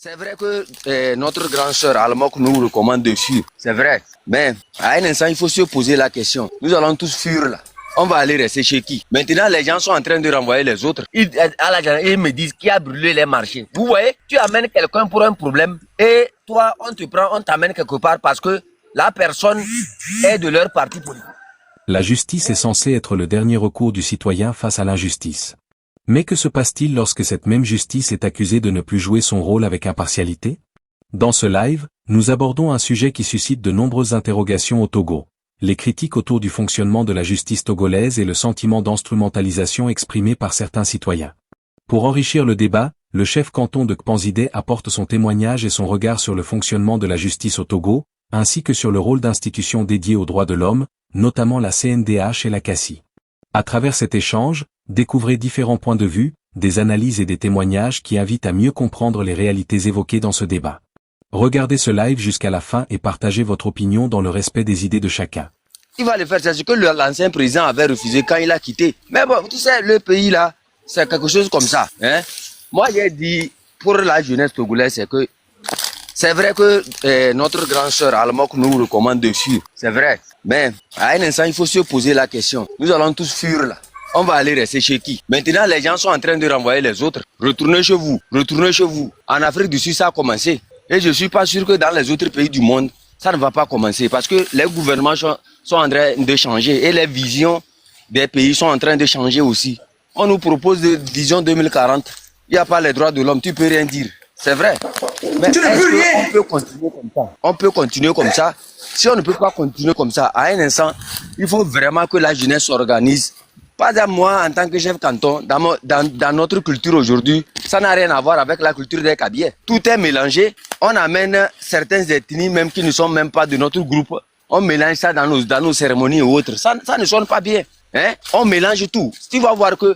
C'est vrai que notre grande sœur Almok nous recommande de fuir. C'est vrai. Mais à un instant, il faut se poser la question. Nous allons tous fuir là. On va aller rester chez qui? Maintenant, les gens sont en train de renvoyer les autres. Ils me disent qui a brûlé les marchés. Vous voyez, tu amènes quelqu'un pour un problème et toi, on t'amène quelque part parce que la personne est de leur parti politique. La justice est censée être le dernier recours du citoyen face à l'injustice. Mais que se passe-t-il lorsque cette même justice est accusée de ne plus jouer son rôle avec impartialité? Dans ce live, nous abordons un sujet qui suscite de nombreuses interrogations au Togo. Les critiques autour du fonctionnement de la justice togolaise et le sentiment d'instrumentalisation exprimé par certains citoyens. Pour enrichir le débat, le chef canton de Kpanzidé apporte son témoignage et son regard sur le fonctionnement de la justice au Togo, ainsi que sur le rôle d'institutions dédiées aux droits de l'homme, notamment la CNDH et la CACI. À travers cet échange, découvrez différents points de vue, des analyses et des témoignages qui invitent à mieux comprendre les réalités évoquées dans ce débat. Regardez ce live jusqu'à la fin et partagez votre opinion dans le respect des idées de chacun. Il va le faire, c'est ce que l'ancien président avait refusé quand il a quitté. Mais bon, tu sais, le pays là, c'est quelque chose comme ça. Hein? Moi, j'ai dit, pour la jeunesse togolaise, c'est que c'est vrai que notre grande sœur Almok nous recommande de fuir. C'est vrai. Mais à un instant, il faut se poser la question. Nous allons tous fuir là. On va aller rester chez qui? Maintenant, les gens sont en train de renvoyer les autres. Retournez chez vous. Retournez chez vous. En Afrique du Sud, ça a commencé. Et je ne suis pas sûr que dans les autres pays du monde, ça ne va pas commencer. Parce que les gouvernements sont en train de changer. Et les visions des pays sont en train de changer aussi. On nous propose de vision 2040. Il n'y a pas les droits de l'homme. Tu ne peux rien dire. C'est vrai. Mais tu ne peux rien. On peut continuer comme ça. On peut continuer comme ça. Si on ne peut pas continuer comme ça, à un instant, il faut vraiment que la jeunesse s'organise. Pas à moi en tant que chef canton, dans notre culture aujourd'hui, ça n'a rien à voir avec la culture des Kabyles. Tout est mélangé. On amène certaines ethnies même qui ne sont même pas de notre groupe. On mélange ça dans nos cérémonies et autres. Ça ne sonne pas bien. Hein? On mélange tout. Tu vas voir que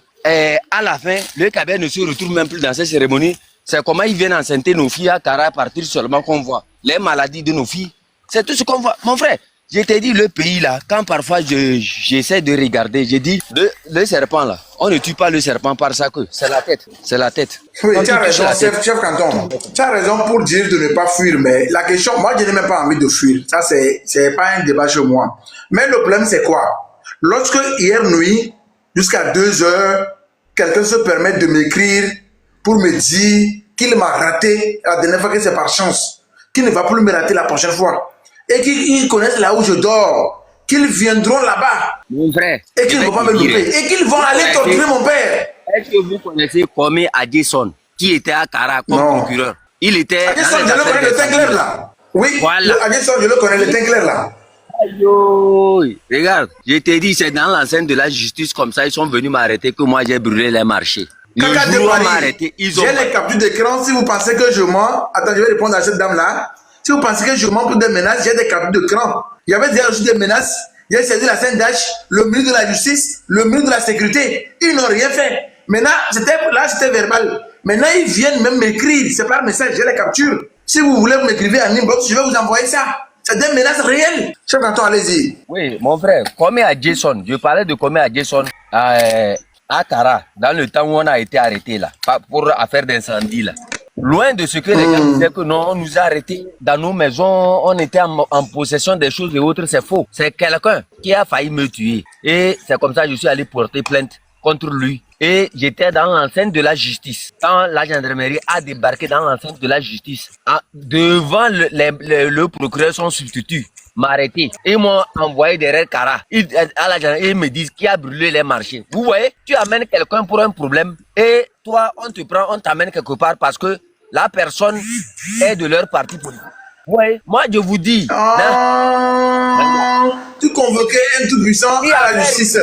à la fin, le Kabyle ne se retrouve même plus dans ces cérémonies. C'est comment ils viennent enceinter nos filles à Kara à partir seulement qu'on voit. Les maladies de nos filles. C'est tout ce qu'on voit. Mon frère, je t'ai dit le pays là, quand parfois j'essaie de regarder, je dis le serpent là, on ne tue pas le serpent par sa queue, c'est la tête, c'est la tête. Oui, tu as raison, chef canton. Tu as raison pour dire de ne pas fuir, mais la question, moi je n'ai même pas envie de fuir. Ça c'est pas un débat chez moi. Mais le problème c'est quoi? Lorsque hier nuit, jusqu'à 2 heures, quelqu'un se permet de m'écrire pour me dire qu'il m'a raté la dernière fois que c'est par chance, qu'il ne va plus me rater la prochaine fois. Et qu'ils connaissent là où je dors, qu'ils viendront là-bas. Mon frère. Et qu'ils ne vont pas me louper. Et qu'ils vont aller torturer mon père. Est-ce que vous connaissez Kwame Adjeson, qui était à Kara comme procureur? Il était. Adjeson, je le connais, le teint clair là. Oui, voilà. Adjeson, je le connais, le teint clair là. Aïe, regarde, je t'ai dit, c'est dans l'enceinte de la justice comme ça, ils sont venus m'arrêter que moi j'ai brûlé les marchés. Le jour où on m'a arrêté, ils ont. J'ai les captures d'écran, si vous pensez que je mens. Attends, je vais répondre à cette dame-là. Si vous pensez que je mens pour des menaces, j'ai des captures d'écran. Il y avait déjà reçu des menaces. J'ai saisi la CNDH, le ministre de la Justice, le ministre de la Sécurité. Ils n'ont rien fait. Maintenant, c'était verbal. Maintenant, ils viennent même m'écrire. C'est par message, j'ai les captures. Si vous voulez m'écrire en inbox, je vais vous envoyer ça. C'est des menaces réelles. Chef canton, allez-y. Oui, mon frère, Kwame Adjeson, je parlais de Kwame Adjeson à Kara, dans le temps où on a été arrêté là, pour affaire d'incendie là. Loin de ce que les gens disaient que non, on nous a arrêtés dans nos maisons, on était en possession des choses et autres, c'est faux. C'est quelqu'un qui a failli me tuer. Et c'est comme ça que je suis allé porter plainte contre lui. Et j'étais dans l'enceinte de la justice. Quand la gendarmerie a débarqué dans l'enceinte de la justice, devant le procureur, son substitut, m'a arrêté. Ils m'ont envoyé derrière Kara. Ils me disent qui a brûlé les marchés. Vous voyez, tu amènes quelqu'un pour un problème et toi, on t'amène quelque part parce que la personne est de leur parti politique. Ouais, moi je vous dis. Tu convoquais un tout-puissant à la justice.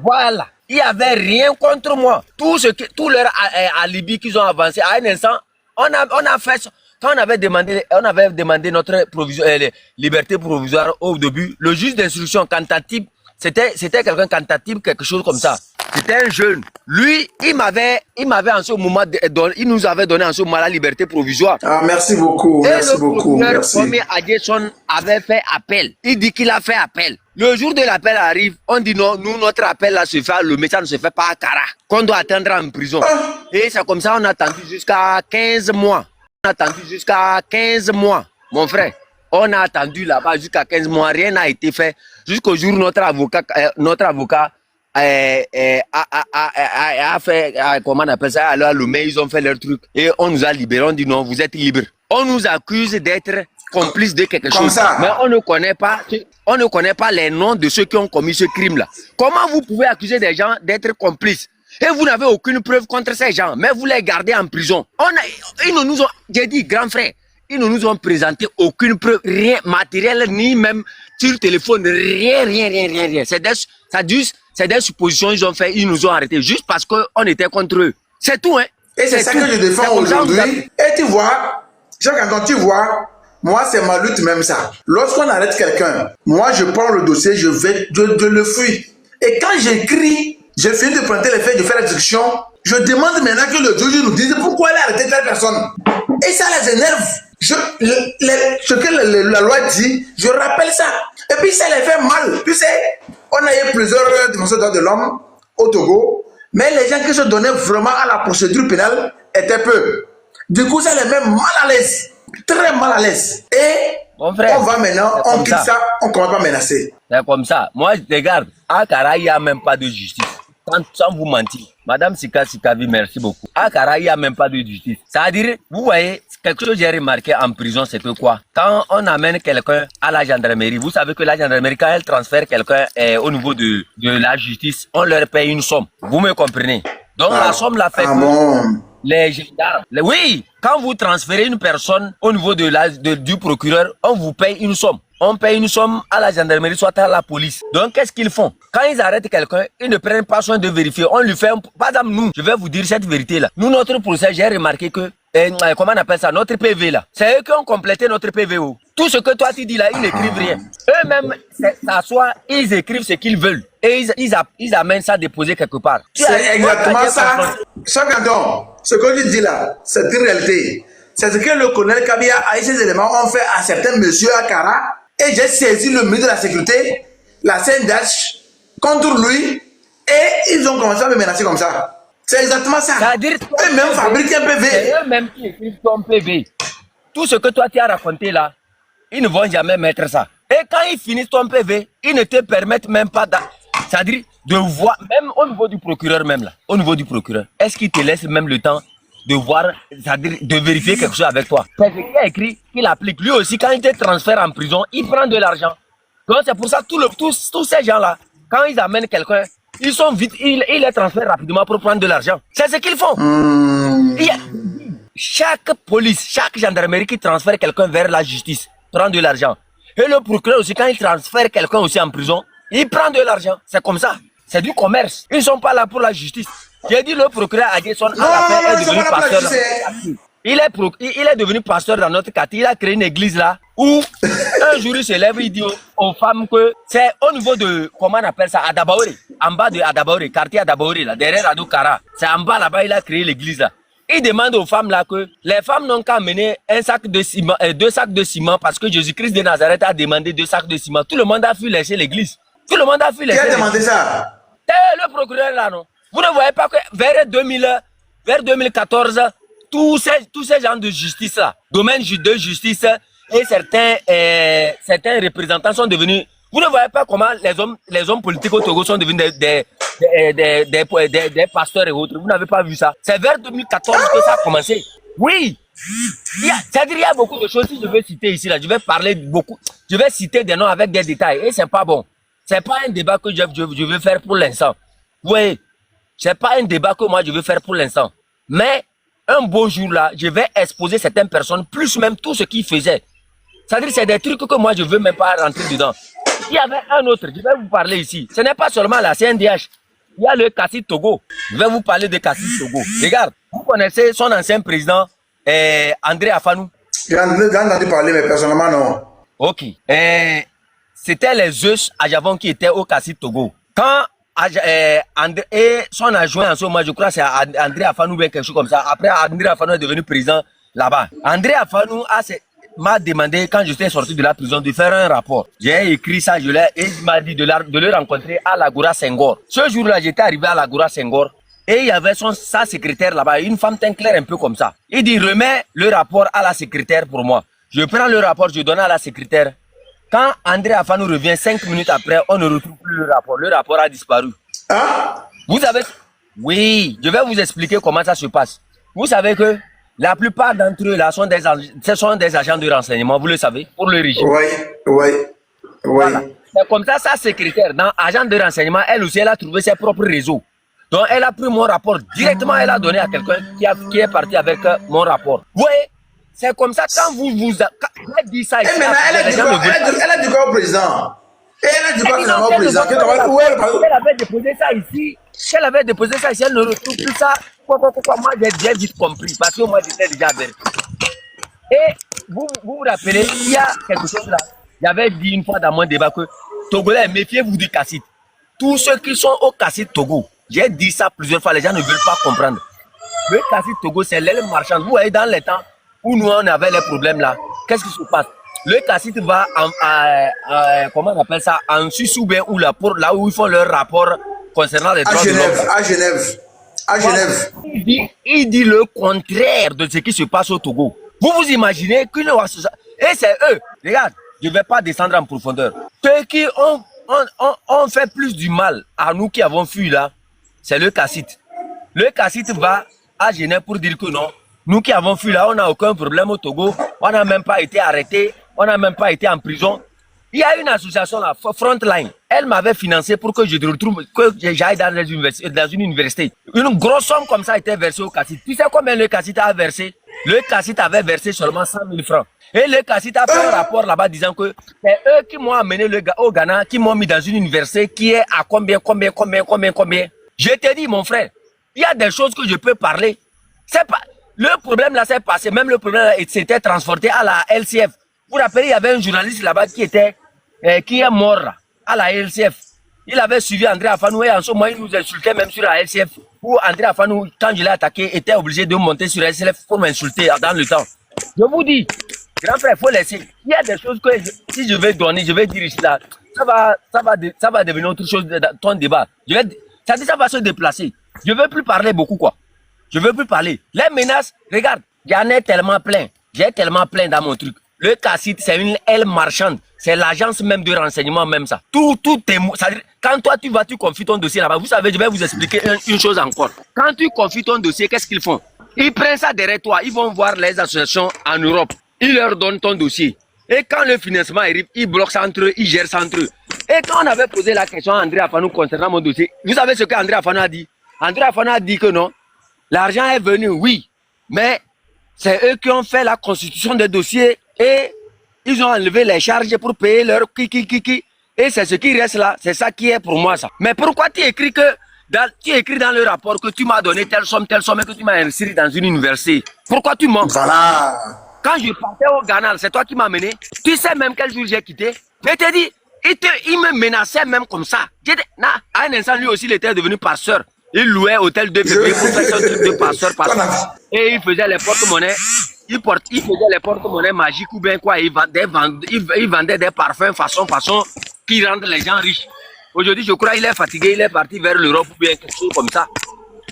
Voilà. Il n'y avait rien contre moi. Tout leur alibi qu'ils ont avancé à un instant, on a fait. Quand on avait demandé notre liberté provisoire au début, le juge d'instruction cantative, c'était quelqu'un cantative, quelque chose comme ça. C'était un jeune. Lui, il m'avait en ce moment, il nous avait donné en ce moment la liberté provisoire. Ah, merci beaucoup, merci beaucoup. Merci. Kwame Adjeson avait fait appel. Il dit qu'il a fait appel. Le jour de l'appel arrive, on dit non, nous, notre appel là se fait, le médecin ne se fait pas à Kara, qu'on doit attendre en prison. Et c'est comme ça, on a attendu jusqu'à 15 mois. On a attendu jusqu'à 15 mois, mon frère. On a attendu là-bas jusqu'à 15 mois, rien n'a été fait. Jusqu'au jour où notre avocat a fait, comment on appelle ça, alors Lomé, ils ont fait leur truc. Et on nous a libérés, on dit non, vous êtes libres. On nous accuse d'être complices de quelque chose. Ça. Mais on ne connaît pas les noms de ceux qui ont commis ce crime-là. Comment vous pouvez accuser des gens d'être complices? Et vous n'avez aucune preuve contre ces gens, mais vous les gardez en prison. Ils ne nous ont, j'ai dit, grand frère, ils ne nous ont présenté aucune preuve, rien matériel, ni même sur téléphone, rien. C'est des suppositions qu'ils ont fait, ils nous ont arrêtés juste parce qu'on était contre eux. C'est tout, hein. Et c'est ça que je défends aujourd'hui. Et tu vois, quand tu vois, moi c'est ma lutte même ça. Lorsqu'on arrête quelqu'un, moi je prends le dossier, je le fuis. Et quand j'écris, je finis de prendre les faits, de faire l'exécution, je demande maintenant que le juge nous dise pourquoi il a arrêté telle personne. Et ça les énerve. Ce que la loi dit, je rappelle ça. Et puis ça les fait mal. Tu sais, on a eu plusieurs dimensions de droits de l'homme au Togo, mais les gens qui se donnaient vraiment à la procédure pénale étaient peu. Du coup, ça les met mal à l'aise. Très mal à l'aise. Et mon frère, on va maintenant, on quitte ça, on ne commence pas à menacer. C'est comme ça. Moi, je regarde, à Kara, il n'y a même pas de justice. Sans vous mentir. Madame Sikavi, merci beaucoup. À Kara, il n'y a même pas de justice. C'est-à-dire, vous voyez, quelque chose que j'ai remarqué en prison, c'est que quoi? Quand on amène quelqu'un à la gendarmerie, vous savez que la gendarmerie, quand elle transfère quelqu'un au niveau de la justice, on leur paye une somme. Vous me comprenez? Donc la somme la fait les gendarmes. Oui, quand vous transférez une personne au niveau du procureur, on vous paye une somme. On paye une somme à la gendarmerie, soit à la police. Donc, qu'est-ce qu'ils font? Quand ils arrêtent quelqu'un, ils ne prennent pas soin de vérifier. On lui fait par exemple, nous, je vais vous dire cette vérité-là. Nous, notre procès, j'ai remarqué que, comment on appelle ça? Notre PV, là. C'est eux qui ont complété notre PVO. Tout ce que toi, tu dis là, ils n'écrivent rien. Eux-mêmes s'assoient, ils écrivent ce qu'ils veulent. Et ils amènent ça déposer quelque part. C'est exactement ça. Chacun, ce que tu dis là, c'est une réalité. C'est ce que le colonel Kabia a eu ces éléments ont fait à certains messieurs à Kara. Et j'ai saisi le ministre de la Sécurité, la CNDH, contre lui. Et ils ont commencé à me menacer comme ça. C'est exactement ça. C'est-à-dire eux-mêmes fabriquent un PV. C'est eux-mêmes qui écrivent ton PV. Tout ce que toi tu as raconté là, ils ne vont jamais mettre ça. Et quand ils finissent ton PV, ils ne te permettent même pas c'est-à-dire de voir, même au niveau du procureur même là, au niveau du procureur, est-ce qu'il te laisse même le temps de voir, c'est-à-dire de vérifier quelque chose avec toi? C'est ce qu'il a écrit, qu'il applique. Lui aussi, quand il te transfère en prison, il prend de l'argent. Donc c'est pour ça que tous ces gens-là, quand ils amènent quelqu'un, ils sont vite, ils les transfèrent rapidement pour prendre de l'argent. C'est ce qu'ils font. Chaque police, chaque gendarmerie qui transfère quelqu'un vers la justice prend de l'argent. Et le procureur aussi, quand il transfère quelqu'un aussi en prison, il prend de l'argent. C'est comme ça. C'est du commerce. Ils ne sont pas là pour la justice. J'ai dit le procureur Adjesson à la fin est devenu pasteur. Il est devenu pasteur dans notre quartier. Il a créé une église là où un jour il se lève, il dit aux femmes que c'est au niveau de, comment on appelle ça, Adabaori. En bas de Adabaori, quartier Adabaori, là, derrière Adou Kara. C'est en bas là-bas, il a créé l'église là. Il demande aux femmes là que les femmes n'ont qu'à mener un sac de ciment, 2 sacs de ciment parce que Jésus-Christ de Nazareth a demandé 2 sacs de ciment. Tout le monde a fui laisser l'église. Tout le monde a fui laisser. Qui a demandé ça? C'est le procureur là, non? Vous ne voyez pas que vers 2014, tous ces gens de justice là, domaine de justice et certains représentants sont devenus. Vous ne voyez pas comment les hommes politiques au Togo sont devenus des pasteurs et autres. Vous n'avez pas vu ça? C'est vers 2014 que ça a commencé. Oui. C'est-à-dire il y a beaucoup de choses. Si je vais citer ici là, je vais parler beaucoup. Je vais citer des noms avec des détails et c'est pas bon. C'est pas un débat que je veux faire pour l'instant. Vous voyez? C'est pas un débat que moi je veux faire pour l'instant. Mais un beau jour là, je vais exposer certaines personnes, plus même tout ce qu'ils faisaient. C'est-à-dire c'est des trucs que moi je veux même pas rentrer dedans. Il y avait un autre, je vais vous parler ici. Ce n'est pas seulement la CNDH. Il y a le Kassi Togo. Je vais vous parler de Kassi Togo. Regarde, vous connaissez son ancien président, André Afanou? J'ai entendu parler, mais personnellement non. Ok. C'était les Zeus à Javon qui étaient au Kassi Togo. Quand et son adjoint en ce moment, je crois c'est André Afanou ou quelque chose comme ça. Après, André Afanou est devenu président là-bas. André Afanou m'a demandé, quand j'étais sorti de la prison, de faire un rapport. J'ai écrit ça, et il m'a dit de le rencontrer à l'Agora Senghor. Ce jour-là, j'étais arrivé à l'Agora Senghor. Et il y avait sa secrétaire là-bas, une femme teint clair un peu comme ça. Il dit, remets le rapport à la secrétaire pour moi. Je prends le rapport, je donne à la secrétaire. Quand André Afano revient 5 minutes après, on ne retrouve plus le rapport. Le rapport a disparu. Hein? Vous savez, oui, je vais vous expliquer comment ça se passe. Vous savez que la plupart d'entre eux là ce sont des agents de renseignement, vous le savez, pour le régime. Oui. Voilà. C'est comme ça, sa secrétaire, dans agent de renseignement, elle aussi, elle a trouvé ses propres réseaux. Donc, elle a pris mon rapport directement, elle a donné à quelqu'un qui est parti avec mon rapport. Vous voyez, c'est comme ça, quand elle dit ça ici, elle a dit quoi au président? Elle a dit quoi finalement au président? Elle avait déposé ça ici. Elle ne retrouve plus ça. Moi, j'ai vite compris, parce que moi, j'étais déjà averti. Et vous vous rappelez, il y a quelque chose là. J'avais dit une fois dans mon débat que Togolais, méfiez-vous du Cassit. Tous ceux qui sont au Cassit Togo, j'ai dit ça plusieurs fois, les gens ne veulent pas comprendre. Le Cassit Togo, c'est l'aile marchande. Vous voyez, dans les temps où nous, on avait les problèmes là, qu'est-ce qui se passe? Le Cassit va comment on appelle ça, en Suisse-Oubien ou là où ils font leur rapport concernant les droits de l'homme. À Genève. Il dit le contraire de ce qui se passe au Togo. Vous vous imaginez qu'une association... Et c'est eux. Regarde, je ne vais pas descendre en profondeur. Ceux qui ont fait plus du mal à nous qui avons fui là, c'est le Cassit. Le Cassit va à Genève pour dire que non, nous qui avons fui là, on n'a aucun problème au Togo, on n'a même pas été arrêtés, on n'a même pas été en prison. Il y a une association là, Frontline, elle m'avait financé pour que je retrouve, que j'aille dans une université. Une grosse somme comme ça a été versée au Cassit. Tu sais combien le Cassit a versé? Le Cassit avait versé seulement 100 000 francs. Et le Cassit a fait un rapport là-bas disant que c'est eux qui m'ont amené au Ghana, qui m'ont mis dans une université qui est à combien. Je te dis, mon frère, il y a des choses que je peux parler. C'est pas, le problème là s'est passé, même le problème là s'était transporté à la LCF. Vous vous rappelez, il y avait un journaliste là-bas qui est mort à la LCF. Il avait suivi André Afanou et en ce moment, il nous insultait même sur la LCF. Où André Afanou, quand je l'ai attaqué, était obligé de monter sur la LCF pour m'insulter dans le temps. Je vous dis, grand frère, il faut laisser. Il y a des choses que si je vais donner, je vais dire ici là, ça va devenir autre chose dans ton débat. Ça va se déplacer. Je ne veux plus parler beaucoup, quoi. Je ne veux plus parler. Les menaces, regarde, j'en ai tellement plein. J'ai tellement plein dans mon truc. Le Cassit, c'est une aile marchande. C'est l'agence même de renseignement, même ça. Tout est... Quand toi, tu confies ton dossier là-bas, vous savez, je vais vous expliquer une chose encore. Quand tu confies ton dossier, qu'est-ce qu'ils font? Ils prennent ça derrière toi. Ils vont voir les associations en Europe. Ils leur donnent ton dossier. Et quand le financement arrive, ils bloquent ça entre eux, ils gèrent ça entre eux. Et quand on avait posé la question à André Afanou concernant mon dossier, vous savez ce qu'André Afanou a dit? André Afanou a dit que non. L'argent est venu, oui. Mais c'est eux qui ont fait la constitution des dossiers et ils ont enlevé les charges pour payer leur kiki. Et c'est ce qui reste là. C'est ça qui est pour moi ça. Mais pourquoi tu écris dans le rapport que tu m'as donné telle somme et que tu m'as inscrit dans une université? Pourquoi tu mens? Voilà. Quand je partais au Ghana, c'est toi qui m'as mené. Tu sais même quel jour j'ai quitté. Je t'ai dit, il me menaçait même comme ça. À un instant, lui aussi, il était devenu passeur. Il louait hôtel de février pour faire son truc de passeur. Et il faisait les porte-monnaies. Il faisait les porte-monnaies magiques ou bien quoi. Il vendait des parfums façon qui rendent les gens riches. Aujourd'hui, je crois qu'il est fatigué. Il est parti vers l'Europe ou bien quelque chose comme ça.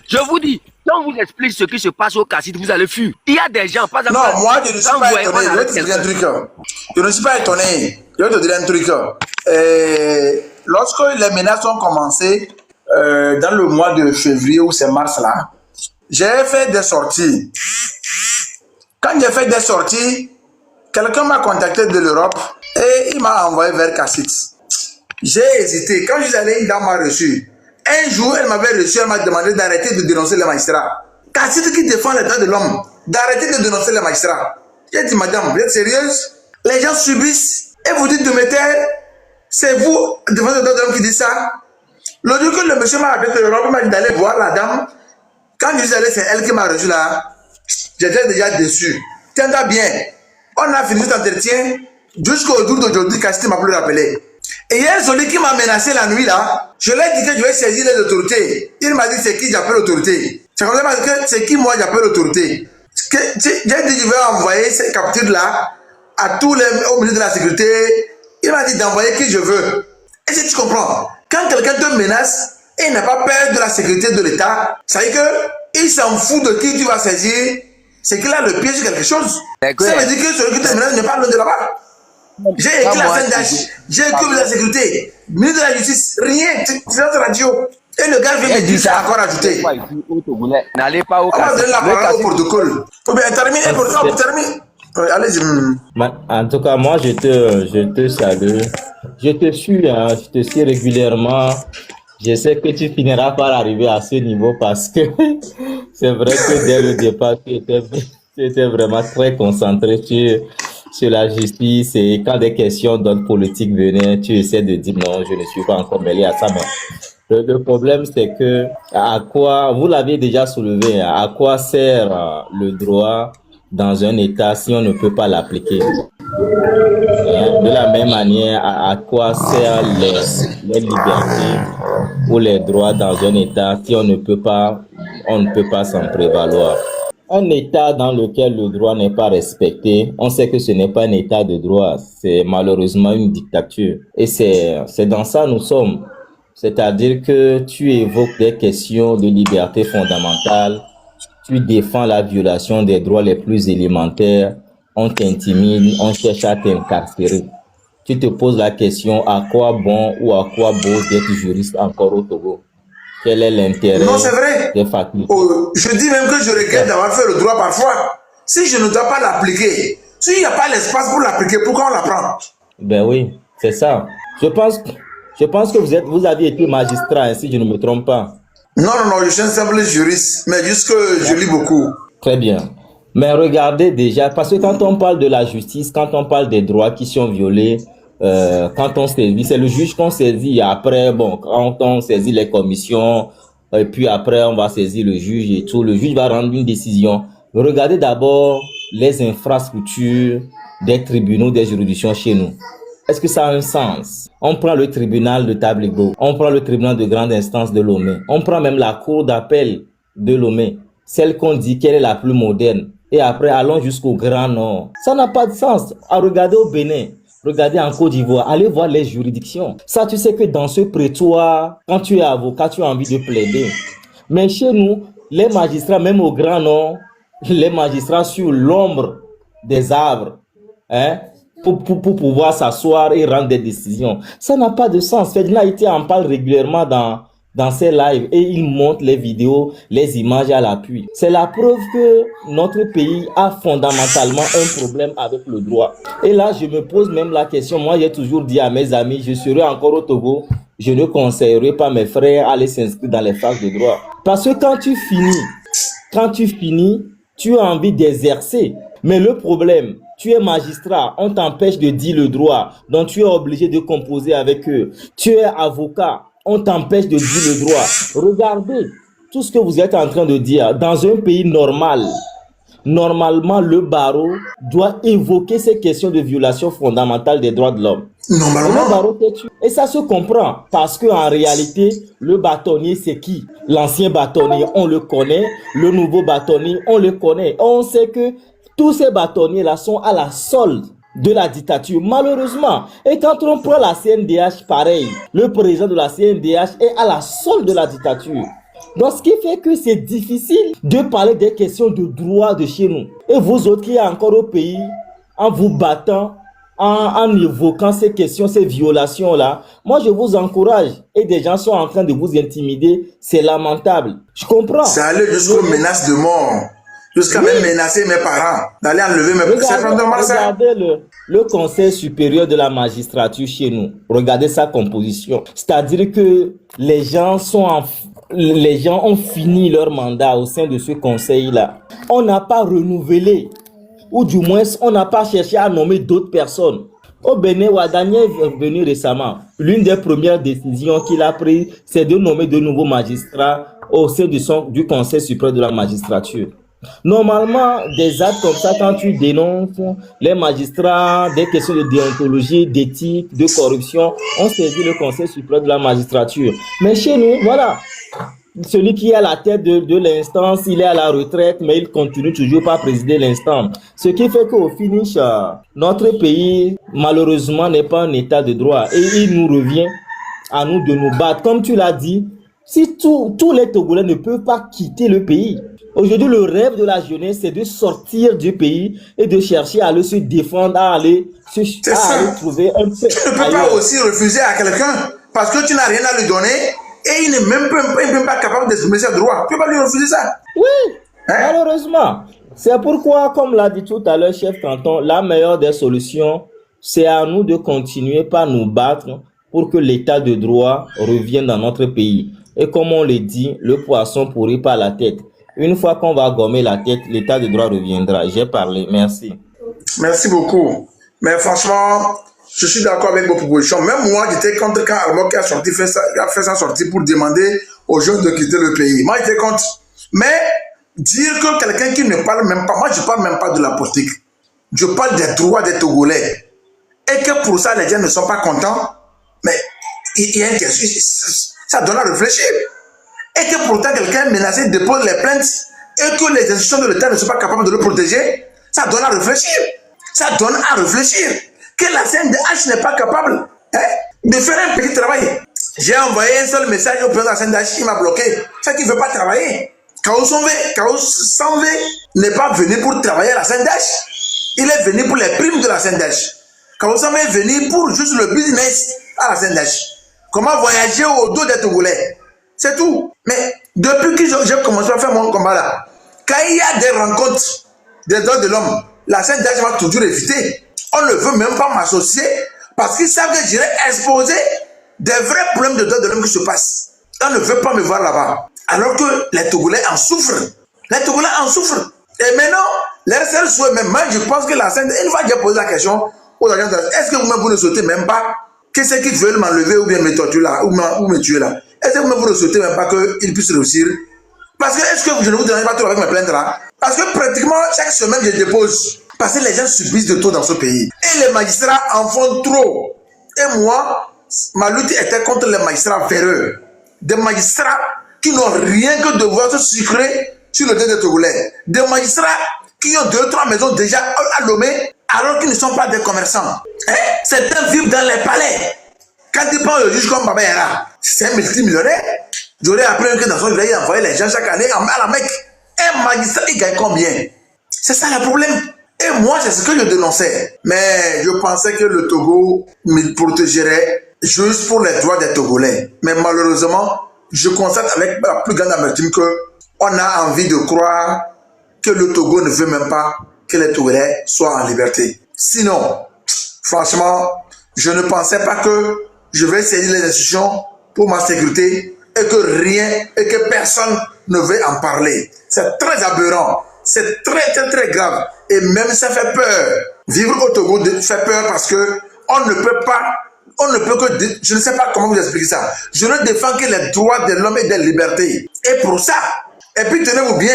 Je vous dis, si on vous explique ce qui se passe au Cassit, vous allez fuir. Il y a des gens, pas exemple. Non, moi, je ne suis pas étonné. Je vais te dire un truc. Je ne suis pas étonné. Je vais te dire un truc. Lorsque les menaces ont commencé, dans le mois de février ou c'est mars là, j'ai fait des sorties. Quand j'ai fait des sorties, quelqu'un m'a contacté de l'Europe et il m'a envoyé vers Cassit. J'ai hésité. Quand je suis allé, il m'a reçu. Un jour, elle m'avait reçu, elle m'a demandé d'arrêter de dénoncer les magistrats. Cassit qui défend les droits de l'homme, d'arrêter de dénoncer les magistrats. J'ai dit, madame, vous êtes sérieuse? Les gens subissent et vous dites de me taire. C'est vous, devant les droits de l'homme, qui dit ça. Le jour que le monsieur m'a appelé de l'Europe, il m'a dit d'aller voir la dame. Quand je suis allé, c'est elle qui m'a reçu là. J'étais déjà déçu. Tiens-toi bien. On a fini cet entretien. Jusqu'au jour d'aujourd'hui, Cassit m'a plus rappelé. Et hier, celui qui m'a menacé la nuit là, je lui ai dit que je vais saisir les autorités. Il m'a dit c'est qui j'appelle l'autorité. C'est comme ça que c'est qui moi j'appelle l'autorité. J'ai dit je vais envoyer ces captures là à tous les au ministre de la sécurité. Il m'a dit d'envoyer qui je veux. Et si tu comprends, quand quelqu'un te menace, et il n'a pas peur de la sécurité de l'État, ça veut dire qu'il s'en fout de qui tu vas saisir, c'est qu'il a le pied sur quelque chose. Ça veut dire que celui qui te menace n'est pas loin de là-bas. J'ai écrit la CNDH, j'ai écrit la sécurité, ministre de la Justice, rien, c'est notre radio. Et le gars vient me dire ça encore ajouté. N'allez pas au On va donner la parole au protocole. Faut bien terminer, pour terminer. Allez-y. En tout cas, moi, je te salue. Je te suis régulièrement. Je sais que tu finiras par arriver à ce niveau parce que c'est vrai que dès le départ, tu étais vraiment très concentré sur la justice et quand des questions d'ordre politique venaient, tu essaies de dire non, je ne suis pas encore mêlé à ça. Mais le problème, c'est que à quoi, vous l'avez déjà soulevé, à quoi sert le droit dans un État si on ne peut pas l'appliquer? De la même manière, à quoi servent les libertés ou les droits dans un État si on ne peut pas s'en prévaloir? Un État dans lequel le droit n'est pas respecté, on sait que ce n'est pas un État de droit, c'est malheureusement une dictature. Et c'est dans ça nous sommes. C'est-à-dire que tu évoques des questions de liberté fondamentale, tu défends la violation des droits les plus élémentaires, on t'intimide, on cherche à t'incarcérer. Tu te poses la question, à quoi bon ou à quoi beau d'être juriste encore au Togo? Quel est l'intérêt des facultés? Je dis même que je regrette d'avoir fait le droit parfois. Si je ne dois pas l'appliquer, s'il n'y a pas l'espace pour l'appliquer, pourquoi on l'apprend? Ben oui, c'est ça. Je pense que vous avez été magistrat, si je ne me trompe pas. Non, je suis un simple juriste, mais juste que je lis beaucoup. Très bien. Mais regardez déjà, parce que quand on parle de la justice, quand on parle des droits qui sont violés, quand on saisit, c'est le juge qu'on saisit. Après, bon, quand on saisit les commissions, et puis après, on va saisir le juge et tout. Le juge va rendre une décision. Regardez d'abord les infrastructures des tribunaux, des juridictions chez nous. Est-ce que ça a un sens? On prend le tribunal de Tabligo, on prend le tribunal de grande instance de Lomé, on prend même la cour d'appel de Lomé, celle qu'on dit qu'elle est la plus moderne. Et après, allons jusqu'au Grand Nord. Ça n'a pas de sens. À regarder au Bénin, regardez en Côte d'Ivoire, allez voir les juridictions. Ça, tu sais que dans ce prétoire, quand tu es avocat, tu as envie de plaider. Mais chez nous, les magistrats, même au Grand Nord, les magistrats sur l'ombre des arbres, pour pouvoir s'asseoir et rendre des décisions. Ça n'a pas de sens. Ferdinand Ité en parle régulièrement dans ses lives et il montre les vidéos, les images à l'appui. C'est la preuve que notre pays a fondamentalement un problème avec le droit. Et là, je me pose même la question. Moi, j'ai toujours dit à mes amis, je serai encore au Togo, je ne conseillerais pas mes frères à aller s'inscrire dans les facs de droit. Parce que quand tu finis, tu as envie d'exercer. Mais le problème, tu es magistrat, on t'empêche de dire le droit, donc tu es obligé de composer avec eux. Tu es avocat, on t'empêche de dire le droit. Regardez tout ce que vous êtes en train de dire. Dans un pays normal, normalement, le barreau doit évoquer ces questions de violation fondamentale des droits de l'homme. Normalement. Le barreau tue. Et ça se comprend parce qu'en réalité, le bâtonnier, c'est qui? L'ancien bâtonnier, on le connaît. Le nouveau bâtonnier, on le connaît. On sait que tous ces bâtonniers-là sont à la solde de la dictature, malheureusement. Et quand on prend la CNDH, pareil, le président de la CNDH est à la solde de la dictature. Donc, ce qui fait que c'est difficile de parler des questions de droit de chez nous. Et vous autres qui êtes encore au pays, en vous battant, en évoquant ces questions, ces violations-là, moi, je vous encourage. Et des gens sont en train de vous intimider. C'est lamentable. Je comprends. C'est aller jusqu'aux menaces de mort. Jusqu'à même menacer mes parents, d'aller enlever mes parents. Regardez le Conseil supérieur de la magistrature chez nous. Regardez sa composition. C'est-à-dire que les gens ont fini leur mandat au sein de ce conseil-là. On n'a pas renouvelé, ou du moins, on n'a pas cherché à nommer d'autres personnes. Au Bénin, Ouadani est venu récemment. L'une des premières décisions qu'il a prises, c'est de nommer de nouveaux magistrats au sein du Conseil supérieur de la magistrature. Normalement, des actes comme ça, quand tu dénonces les magistrats, des questions de déontologie, d'éthique, de corruption, on saisit le Conseil supérieur de la magistrature. Mais chez nous, voilà, celui qui est à la tête de l'instance, il est à la retraite, mais il continue toujours pas à présider l'instance. Ce qui fait qu'au finish, notre pays, malheureusement, n'est pas un état de droit. Et il nous revient à nous de nous battre. Comme tu l'as dit, Si tous les Togolais ne peuvent pas quitter le pays. Aujourd'hui, le rêve de la jeunesse, c'est de sortir du pays et de chercher à aller se défendre, à aller trouver un peu Tu ne peux ailleurs. pas aussi refuser à quelqu'un parce que tu n'as rien à lui donner et il n'est même pas capable d'exprimer ses droits. Tu ne peux pas lui refuser ça. Oui, Hein? malheureusement. C'est pourquoi, comme l'a dit tout à l'heure chef canton, la meilleure des solutions, c'est à nous de continuer par nous battre pour que l'état de droit revienne dans notre pays. Et comme on le dit, le poisson pourrit par la tête. Une fois qu'on va gommer la tête, l'état de droit reviendra. J'ai parlé. Merci. Merci beaucoup. Mais franchement, je suis d'accord avec vos propositions. Même moi, j'étais contre quand Almok a fait sa sortie pour demander aux jeunes de quitter le pays. Moi, j'étais contre. Mais dire que quelqu'un qui ne parle même pas, moi, je ne parle même pas de la politique. Je parle des droits des Togolais. Et que pour ça, les gens ne sont pas contents. Mais il y a une question. Ça donne à réfléchir. Et que pourtant quelqu'un menacé dépose les plaintes et que les institutions de l'État ne sont pas capables de le protéger, ça donne à réfléchir. Ça donne à réfléchir. Que la CNDH n'est pas capable de faire un petit travail. J'ai envoyé un seul message au président de la CNDH, il m'a bloqué. C'est qu'il ne veut pas travailler. Kao Sanvé n'est pas venu pour travailler à la CNDH. Il est venu pour les primes de la CNDH. Kao Sanvé est venu pour juste le business à la CNDH. Comment voyager au dos des Togolais. C'est tout. Mais depuis que j'ai commencé à faire mon combat là, quand il y a des rencontres des droits de l'homme, la CNDH va toujours éviter. On ne veut même pas m'associer parce qu'ils savent que j'irai exposer des vrais problèmes de droits de l'homme qui se passent. On ne veut pas me voir là-bas. Alors que les Togolais en souffrent. Les Togolais en souffrent. Et maintenant, leur seul souhait, même moi, je pense que la CNDH, une fois que j'ai posé la question aux agents, est-ce que vous ne souhaitez même pas que ceux qui veulent m'enlever ou bien me torturer là, ou me tuer là, est-ce que vous ne souhaitez même pas qu'ils puissent réussir? Parce que est-ce que je ne vous dérange pas trop avec mes plaintes là? Parce que pratiquement chaque semaine je dépose. Parce que les gens subissent de tout dans ce pays. Et les magistrats en font trop. Et moi, ma lutte était contre les magistrats véreux. Des magistrats qui n'ont rien que devoir se sucrer sur le dos des Togolais. Des magistrats qui ont 2-3 maisons déjà à Lomé alors qu'ils ne sont pas des commerçants. Certains vivent dans les palais. Quand ils prennent le juge comme Baba Yara, c'est un multimillionnaire. J'aurais appris que dans son village, il envoyait les gens chaque année à la Mecque. Un magistrat, il gagne combien? C'est ça le problème. Et moi, c'est ce que je dénonçais. Mais je pensais que le Togo me protégerait juste pour les droits des Togolais. Mais malheureusement, je constate avec la plus grande amertume qu'on a envie de croire que le Togo ne veut même pas que les Togolais soient en liberté. Sinon, franchement, je ne pensais pas que je vais saisir les institutions pour ma sécurité et que rien et que personne ne veut en parler. C'est très aberrant. C'est très, très, très grave. Et même ça fait peur. Vivre au Togo fait peur parce que on ne peut que, je ne sais pas comment vous expliquer ça. Je ne défends que les droits de l'homme et des libertés. Et pour ça, et puis tenez-vous bien,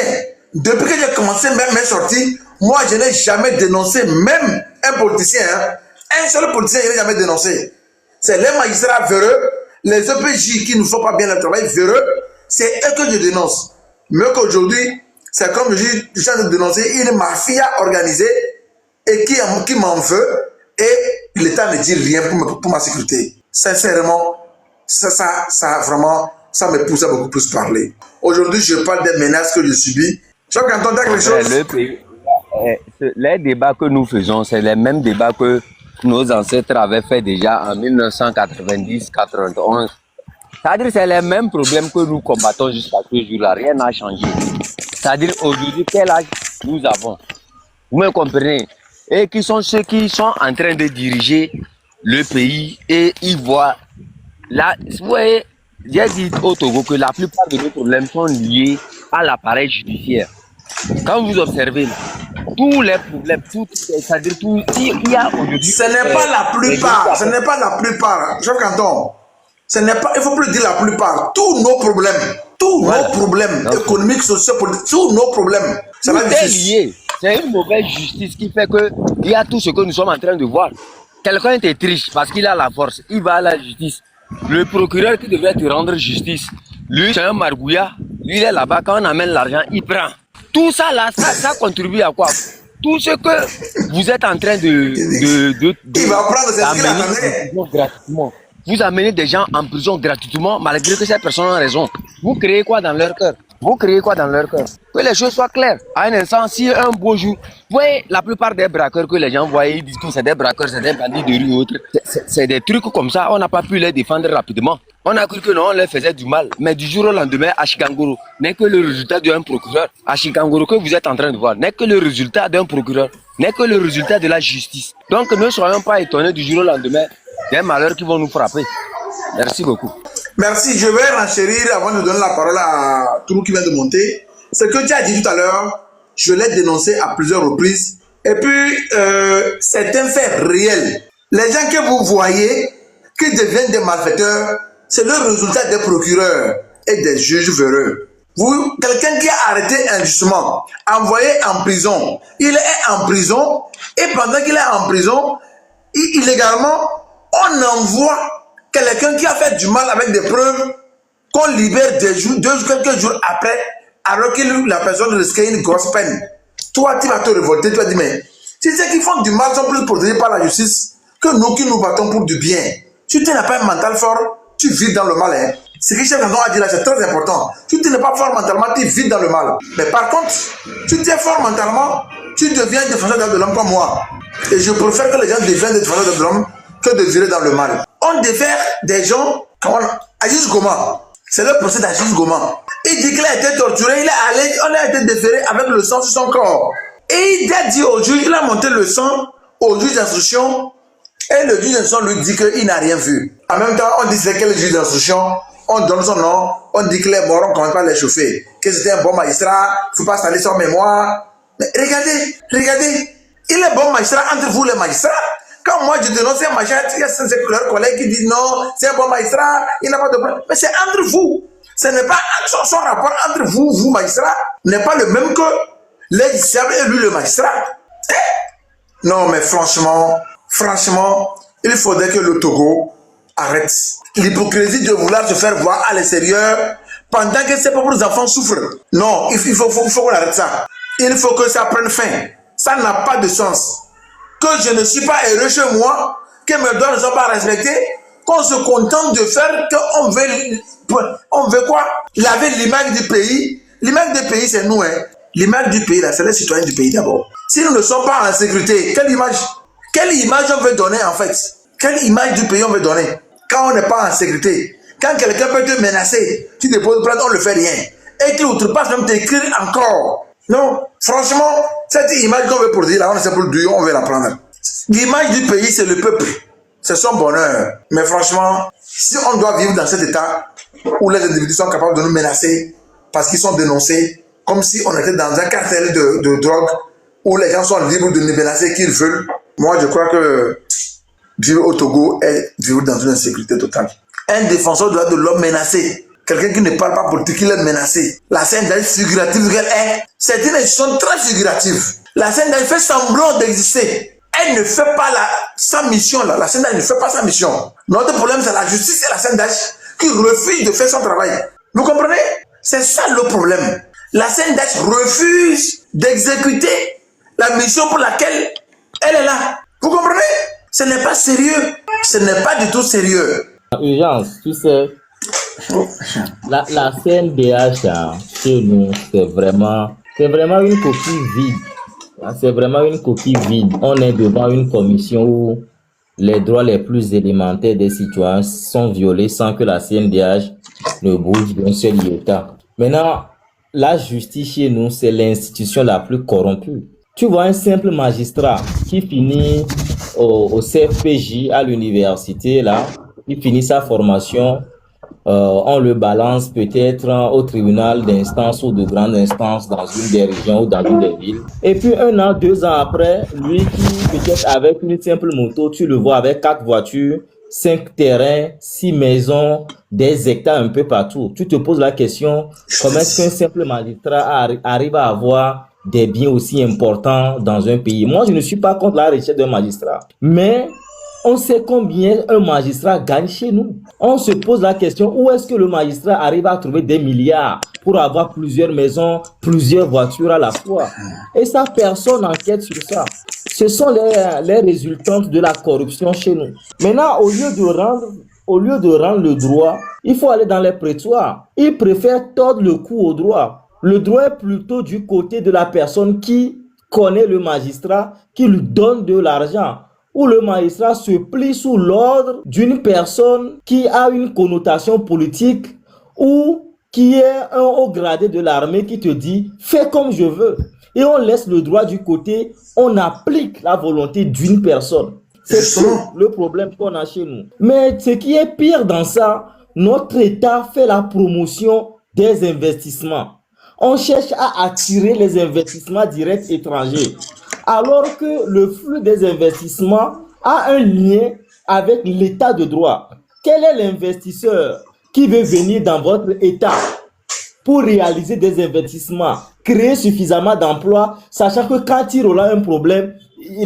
depuis que j'ai commencé mes sorties, moi je n'ai jamais dénoncé même un politicien. Un seul politicien, je n'ai jamais dénoncé. C'est les magistrats véreux, les EPJ qui ne font pas bien le travail véreux, c'est eux que je dénonce. Mais qu'aujourd'hui, c'est comme je suis en train de dénoncer une mafia organisée et qui m'en veut et l'État ne dit rien pour ma sécurité. Sincèrement, ça vraiment, ça me pousse à beaucoup plus parler. Aujourd'hui, je parle des menaces que je subis. Je crois qu'on entend quelque chose. Les débats que nous faisons, c'est les mêmes débats que nos ancêtres avaient fait déjà en 1990-91. C'est-à-dire que c'est les mêmes problèmes que nous combattons jusqu'à ce jour-là. Rien n'a changé. C'est-à-dire aujourd'hui, quel âge nous avons? Vous me comprenez? Et qui sont ceux qui sont en train de diriger le pays et ils voient. Là, vous voyez, j'ai dit au Togo que la plupart de nos problèmes sont liés à l'appareil judiciaire. Quand vous observez, tous les problèmes, c'est-à-dire tout, il y a aujourd'hui. Ce n'est pas la plupart. Ce n'est pas la plupart. Chef Canton. Ce n'est pas, il faut plus dire la plupart. Tous nos problèmes, nos problèmes économiques, sociaux, politiques, tous nos problèmes. C'est lié. C'est une mauvaise justice qui fait qu'il y a tout ce que nous sommes en train de voir. Quelqu'un te triche parce qu'il a la force. Il va à la justice. Le procureur qui devrait te rendre justice, lui, c'est un margouillat. Lui, il est là-bas. Quand on amène l'argent, il prend. Tout ça, là, ça contribue à quoi? Tout ce que vous êtes en train il va prendre, c'est ce qu'il a amené. Gratuitement. vous amenez des gens en prison gratuitement malgré que ces personnes ont raison. Vous créez quoi dans leur cœur? Vous créez quoi dans leur cœur? Que les choses soient claires. À un instant, si un beau jour, vous voyez, la plupart des braqueurs que les gens voient, ils disent que c'est des braqueurs, c'est des bandits de rue ou autres. C'est des trucs comme ça, on n'a pas pu les défendre rapidement. On a cru que non, on leur faisait du mal. Mais du jour au lendemain, à Chikangoro, n'est que le résultat d'un procureur. À Chikangoro, que vous êtes en train de voir, n'est que le résultat d'un procureur. N'est que le résultat de la justice. Donc ne soyons pas étonnés du jour au lendemain des malheurs qui vont nous frapper. Merci beaucoup. Merci, je vais renchérir avant de donner la parole à Tourou qui vient de monter. Ce que tu as dit tout à l'heure, je l'ai dénoncé à plusieurs reprises. Et puis, c'est un fait réel. Les gens que vous voyez, qui deviennent des malfaiteurs, c'est le résultat des procureurs et des juges véreux. Vous, quelqu'un qui a arrêté injustement, envoyé en prison, il est en prison, et pendant qu'il est en prison, illégalement, on envoie quelqu'un qui a fait du mal avec des preuves qu'on libère quelques jours après, alors que la personne risquait une grosse peine. Toi, tu vas te révolter, tu vas dire, mais si ceux qui font du mal sont plus protégés par la justice que nous qui nous battons pour du bien. Si tu n'as pas un mental fort, tu vis dans le mal. Hein. Ce que Chef Canton a dit là, c'est très important. Si tu n'es pas fort mentalement, tu vis dans le mal. Mais par contre, si tu es fort mentalement, tu deviens défenseur de l'homme comme moi. Et je préfère que les gens deviennent défenseurs de l'homme que de virer dans le mal. On défère des gens, Aziz Goma, c'est le procès d'Aziz Goma. Il dit qu'il a été torturé, on a été déféré avec le sang sur son corps. Et il a dit au juge, il a monté le sang au juge d'instruction, et le juge d'instruction lui dit qu'il n'a rien vu. En même temps, on dit c'est quel juge d'instruction, on donne son nom, on dit qu'il est mort, on ne commence pas à l'échauffer, que c'était un bon magistrat, il ne faut pas salir son mémoire. Mais regardez, il est bon magistrat entre vous les magistrats. Quand moi je dénonce un magistrat, il y a leurs collègues qui disent non, c'est un bon magistrat, il n'a pas de problème. Mais c'est entre vous. Ce n'est pas son rapport entre vous magistrats, n'est pas le même que les disables et lui le magistrat. Non, mais franchement, il faudrait que le Togo arrête l'hypocrisie de vouloir se faire voir à l'extérieur pendant que ses propres enfants souffrent. Non, il faut qu'on arrête ça. Il faut que ça prenne fin. Ça n'a pas de sens. Que je ne suis pas heureux chez moi, que mes droits ne sont pas respectés, qu'on se contente de faire qu'on veut quoi? Laver l'image du pays. L'image du pays, c'est nous. Hein. L'image du pays, là, c'est les citoyens du pays d'abord. Si nous ne sommes pas en sécurité, quelle image on veut donner en fait? Quelle image du pays on veut donner? Quand on n'est pas en sécurité, quand quelqu'un peut te menacer, tu déposes plainte, on ne fait rien. Et qu'il outrepasse même t'écrire encore. Non, franchement, cette image qu'on veut produire là, on ne sait plus d'où on veut la prendre. L'image du pays, c'est le peuple. C'est son bonheur. Mais franchement, si on doit vivre dans cet état où les individus sont capables de nous menacer parce qu'ils sont dénoncés, comme si on était dans un cartel de drogue où les gens sont libres de nous menacer qu'ils veulent, moi je crois que vivre au Togo est vivre dans une insécurité totale. Un défenseur de droits de l'homme menacé, quelqu'un qui ne parle pas politique, il est menacé. La CNDH figurative qu'elle est, c'est une institution très figurative. La CNDH fait semblant d'exister. Elle ne fait pas sa mission là. La CNDH ne fait pas sa mission. Notre problème, c'est la justice et la CNDH qui refuse de faire son travail. Vous comprenez? C'est ça le problème. La CNDH refuse d'exécuter la mission pour laquelle elle est là. Vous comprenez? Ce n'est pas sérieux. Ce n'est pas du tout sérieux. Urgence, tu sais, la CNDH chez nous, c'est vraiment une coquille vide. C'est vraiment une coquille vide. On est devant une commission où les droits les plus élémentaires des citoyens sont violés sans que la CNDH ne bouge d'un seul iota. Maintenant, la justice chez nous, c'est l'institution la plus corrompue. Tu vois un simple magistrat qui finit au CFPJ à l'université, là, il finit sa formation, on le balance peut-être au tribunal d'instance ou de grande instance dans une des régions ou dans une des villes. Et puis 1 an, 2 ans après, lui qui peut-être avec une simple moto, tu le vois avec 4 voitures, 5 terrains, 6 maisons, des hectares un peu partout. Tu te poses la question, comment est-ce qu'un simple magistrat arrive à avoir des biens aussi importants dans un pays? Moi, je ne suis pas contre la richesse d'un magistrat, mais on sait combien un magistrat gagne chez nous. On se pose la question, où est-ce que le magistrat arrive à trouver des milliards pour avoir plusieurs maisons, plusieurs voitures à la fois? Et ça, personne n'enquête sur ça. Ce sont les résultantes de la corruption chez nous. Maintenant, au lieu de rendre au lieu de rendre le droit, il faut aller dans les prétoires. Ils préfèrent tordre le cou au droit. Le droit est plutôt du côté de la personne qui connaît le magistrat, qui lui donne de l'argent, où le magistrat se plie sous l'ordre d'une personne qui a une connotation politique ou qui est un haut gradé de l'armée qui te dit « fais comme je veux ». Et on laisse le droit du côté, on applique la volonté d'une personne. C'est le problème qu'on a chez nous. Mais ce qui est pire dans ça, notre État fait la promotion des investissements. On cherche à attirer les investissements directs étrangers, alors que le flux des investissements a un lien avec l'état de droit. Quel est l'investisseur qui veut venir dans votre État pour réaliser des investissements, créer suffisamment d'emplois, sachant que quand il aura un problème,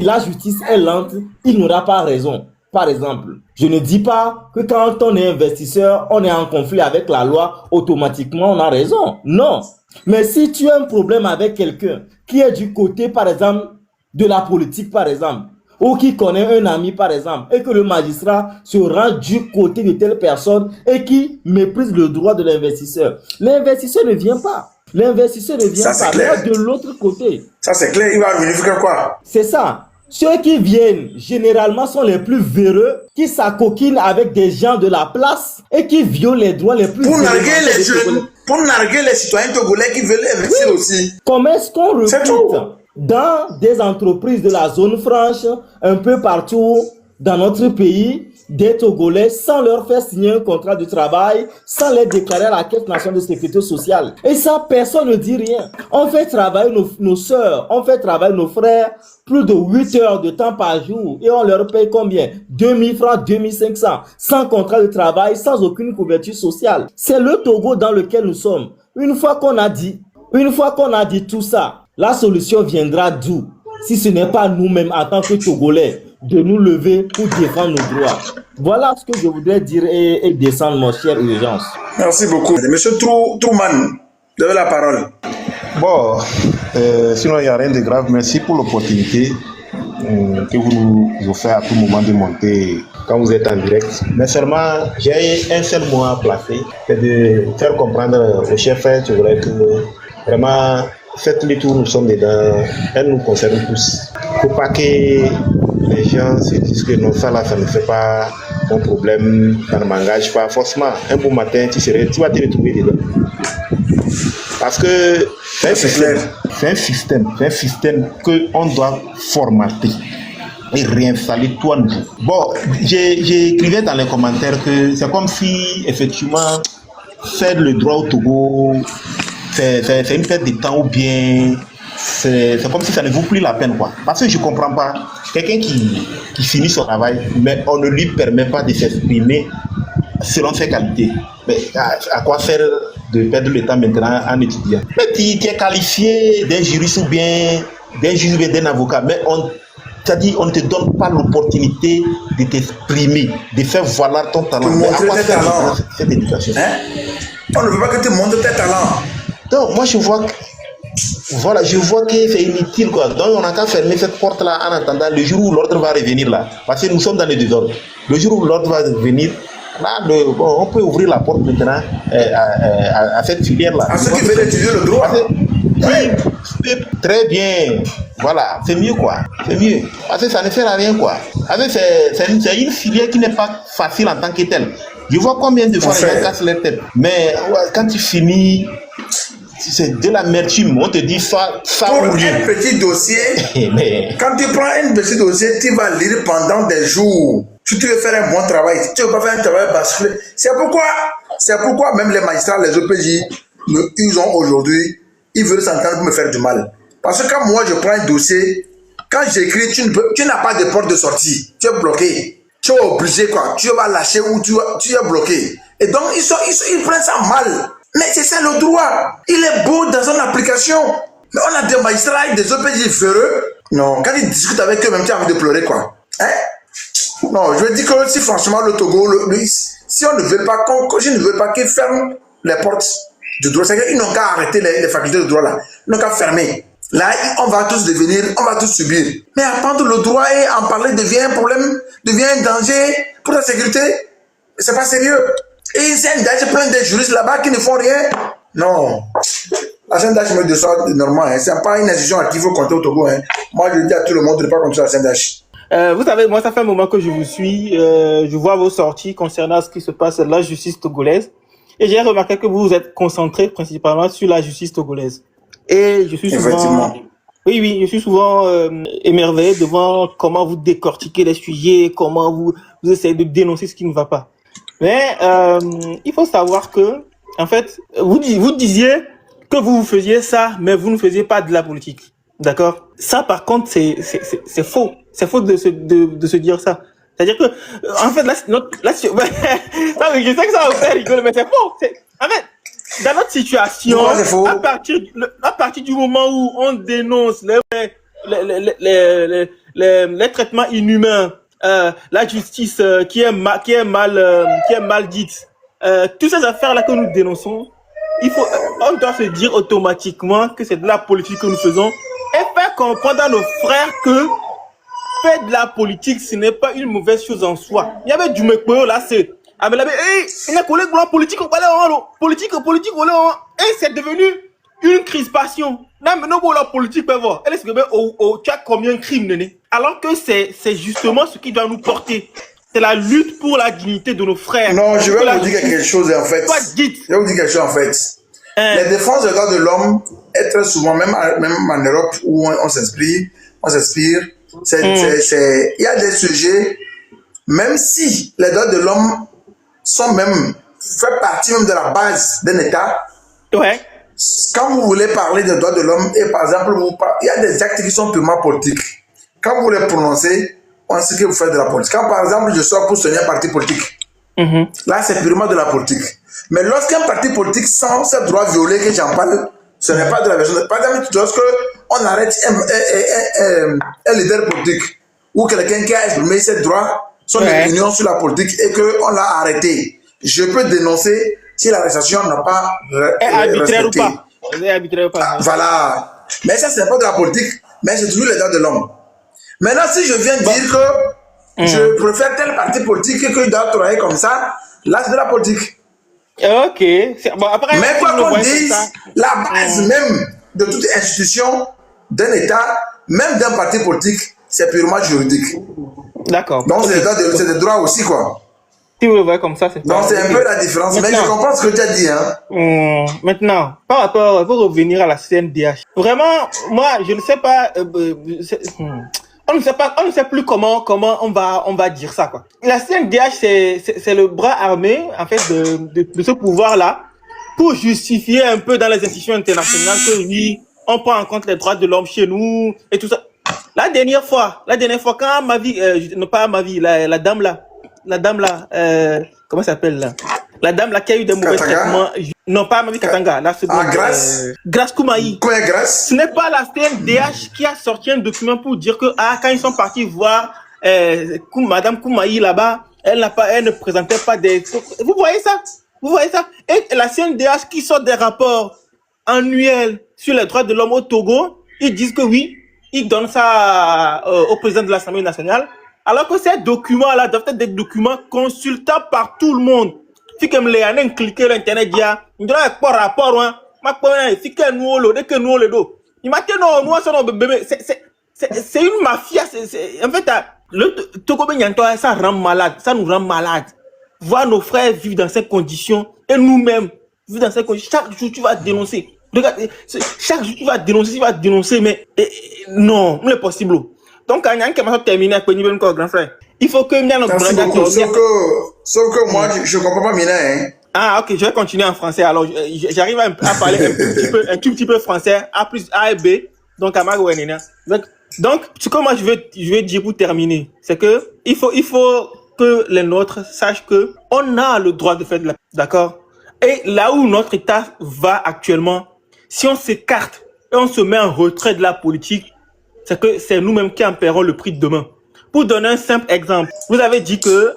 la justice est lente, il n'aura pas raison. Par exemple, je ne dis pas que quand on est investisseur, on est en conflit avec la loi, automatiquement on a raison. Non. Mais si tu as un problème avec quelqu'un qui est du côté, par exemple, de la politique, par exemple, ou qui connaît un ami, par exemple, et que le magistrat se rend du côté de telle personne et qui méprise le droit de l'investisseur, l'investisseur ne vient pas. L'investisseur ne vient pas, mais de l'autre côté. Ça, c'est clair. Il va venir faire quoi? C'est ça. Ceux qui viennent, généralement, sont les plus véreux, qui s'acoquinent avec des gens de la place et qui violent les droits les plus... Pour narguer les jeunes, pour narguer les citoyens togolais qui veulent investir aussi. Comment est-ce qu'on recrute dans des entreprises de la zone franche, un peu partout dans notre pays, des Togolais sans leur faire signer un contrat de travail, sans les déclarer à la Caisse nationale de sécurité sociale. Et ça, personne ne dit rien. On fait travailler nos sœurs, on fait travailler nos frères plus de 8 heures de temps par jour et on leur paye combien? 2000 francs, 2500, sans contrat de travail, sans aucune couverture sociale. C'est le Togo dans lequel nous sommes. Une fois qu'on a dit tout ça, la solution viendra d'où? Si ce n'est pas nous-mêmes en tant que Togolais de nous lever pour défendre nos droits. Voilà ce que je voudrais dire et descendre mon cher Urgence. Merci beaucoup. Monsieur Truman, vous avez la parole. Bon, sinon il n'y a rien de grave. Merci pour l'opportunité que vous nous offrez à tout moment de monter quand vous êtes en direct. Mais seulement, j'ai un seul mot à placer, c'est de faire comprendre aux chers frères togolais que vraiment, faites-le tour, nous sommes dedans, elle nous concerne tous. Il ne faut pas que les gens se disent que non, ça là, ça ne fait pas mon problème, ça ne m'engage pas. Forcément, un beau matin, tu vas te retrouver dedans. Parce que c'est un système qu'on doit formater et réinstaller tout à nouveau. Bon, j'écrivais dans les commentaires que c'est comme si, effectivement, faire le droit au Togo, c'est une perte de temps ou bien c'est comme si ça ne vaut plus la peine, quoi. Parce que je ne comprends pas. Quelqu'un qui finit son travail, mais on ne lui permet pas de s'exprimer selon ses qualités. Mais à quoi faire de perdre le temps maintenant en étudiant? Mais tu es qualifié d'un juriste ou bien d'un juge ou d'un avocat, mais c'est-à-dire on ne te donne pas l'opportunité de t'exprimer, de faire valoir ton talent. De montrer tes talents. Cette éducation. On ne veut pas que tu montres tes talents. Donc moi je vois que c'est inutile, quoi. Donc on n'a qu'à fermer cette porte là en attendant le jour où l'ordre va revenir là. Parce que nous sommes dans le désordre. Le jour où l'ordre va revenir, là on peut ouvrir la porte maintenant à cette filière là. À ceux qui veulent étudier le droit. Oui, très bien. Voilà, c'est mieux, quoi. C'est mieux. Parce que ça ne sert à rien, quoi. C'est une filière qui n'est pas facile en tant que telle. Je vois combien de fois les gens cassent leur tête. Mais quand tu finis, c'est de l'amertume. On te dit ça pour un petit dossier, quand tu prends un petit dossier, tu vas lire pendant des jours. Si tu veux faire un bon travail, si tu ne veux pas faire un travail basculé. C'est pourquoi même les magistrats, les OPJ, ils ont aujourd'hui, ils veulent s'entendre pour me faire du mal. Parce que quand moi je prends un dossier, quand j'écris, tu n'as pas de porte de sortie. Tu es bloqué. Tu es obligé, quoi. Tu vas lâcher ou tu es bloqué. Et donc, ils prennent ça mal. Mais c'est ça le droit. Il est beau dans son application. Mais on a des magistrats et des OPJ véreux. Non, quand ils discutent avec eux, même tu as envie de pleurer, quoi. Hein? Non, je veux dire que si franchement le Togo, si on ne veut pas, je ne veux pas qu'ils ferment les portes du droit, c'est qu'ils n'ont qu'à arrêter les facultés de droit là. Ils n'ont qu'à fermer. Là, on va tous subir. Mais apprendre le droit et en parler devient un problème, devient un danger pour la sécurité. c'est pas sérieux. Et c'est plein de juristes là-bas qui ne font rien. Non. La CNDH me déçoit normalement. Hein. C'est pas une institution à qui il faut compter au Togo. Hein. Moi, je dis à tout le monde de ne pas compter sur la CNDH. Vous savez, moi, ça fait un moment que je vous suis. Je vois vos sorties concernant ce qui se passe dans la justice togolaise. Et j'ai remarqué que vous vous êtes concentré principalement sur la justice togolaise. Et je suis souvent... Oui, je suis souvent émerveillé devant comment vous décortiquez les sujets, comment vous essayez de dénoncer ce qui ne va pas. Mais il faut savoir que, en fait, vous disiez que vous faisiez ça, mais vous ne faisiez pas de la politique. D'accord? Ça, par contre, c'est faux. C'est faux de se dire ça. C'est-à-dire que, en fait, là, je sais que ça va vous faire rigoler, mais c'est faux. En fait, dans notre situation, à partir du moment où on dénonce les traitements inhumains, la justice qui est mal dite, toutes ces affaires-là que nous dénonçons, on doit se dire automatiquement que c'est de la politique que nous faisons et faire comprendre à nos frères que faire de la politique, ce n'est pas une mauvaise chose en soi. Il y avait du mécoyo là, c'est il a collègue politique, politique, et c'est devenu une crispation. Là, maintenant, la politique, elle est tu as combien de crimes, néné? Alors que c'est justement ce qui doit nous porter. C'est la lutte pour la dignité de nos frères. Non, je vais vous dire quelque chose en fait. Je vais vous dire quelque chose en fait. Les défenses des droits de l'homme, très souvent, même en Europe où on s'inspire, il y a des sujets, même si les droits de l'homme fait partie même de la base d'un État. Ouais. Quand vous voulez parler des droits de l'homme, et par exemple, il y a des actes qui sont purement politiques. Quand vous les prononcez, on sait que vous faites de la politique. Quand par exemple, je sors pour soutenir un parti politique, là c'est purement de la politique. Mais lorsqu'un parti politique sent ses droits violés, que j'en parle, ce n'est pas de la version. Par exemple, lorsque on arrête un leader politique ou quelqu'un qui a exprimé ses droits, son opinion sur la politique et qu'on l'a arrêté, je peux dénoncer si l'arrestation n'a pas arbitraire ou pas. Arbitraire ou pas. Voilà. Mais ça, ce n'est pas de la politique, mais c'est toujours les droits de l'homme. Maintenant, si je viens dire que je préfère tel parti politique et qu'il doit travailler comme ça, là, c'est de la politique. Ok. Bon, après, mais quoi qu'on dise, la base même de toute institution, d'un État, même d'un parti politique, c'est purement juridique. D'accord. Donc, c'est des droits aussi, quoi. Si vous le voyez comme ça, c'est donc c'est un peu la différence. Maintenant, mais je comprends ce que tu as dit. Hein. Maintenant, par rapport, pour revenir à la CNDH, vraiment, moi, je ne sais pas... on ne sait plus comment on va dire ça, quoi. La CNDH, c'est le bras armé, en fait, de ce pouvoir-là, pour justifier un peu dans les institutions internationales que oui, on prend en compte les droits de l'homme chez nous, et tout ça. La dernière fois, quand ma vie, non pas ma vie, la dame là, comment ça s'appelle là? La dame là qui a eu des mauvais traitements. Non, pas Mavi Katanga, la seconde. Grace Koumaï. Grace. Ce n'est pas la CNDH qui a sorti un document pour dire que, quand ils sont partis voir, Madame Koumaï là-bas, elle ne présentait pas des... Vous voyez ça? Et la CNDH qui sort des rapports annuels sur les droits de l'homme au Togo, ils disent que oui, ils donnent ça au président de l'Assemblée nationale. Alors que ces documents-là doivent être des documents consultables par tout le monde. Si comme les années cliquer l'internet, il y a un rapport, hein. C'est une mafia. En fait, le Togo ça rend malade. Ça nous rend malade. Voir nos frères vivre dans ces conditions et nous-mêmes vivre dans ces conditions. Chaque jour, tu vas dénoncer. Regarde, chaque jour, tu vas dénoncer, mais non, c'est possible. Donc, quand il y a un qui va terminer avec le grand frère, il faut que sauf que moi, je ne comprends pas Mina. Hein. Ah, ok, je vais continuer en français. Alors, j'arrive à parler un tout petit peu français, A plus A et B. Donc, à Magouenina. Donc, ce que moi, je veux dire pour terminer, c'est que il faut que les nôtres sachent que on a le droit de faire de la... D'accord? Et là où notre État va actuellement, si on s'écarte et on se met en retrait de la politique, c'est que c'est nous-mêmes qui en paierons le prix de demain. Pour donner un simple exemple, vous avez dit que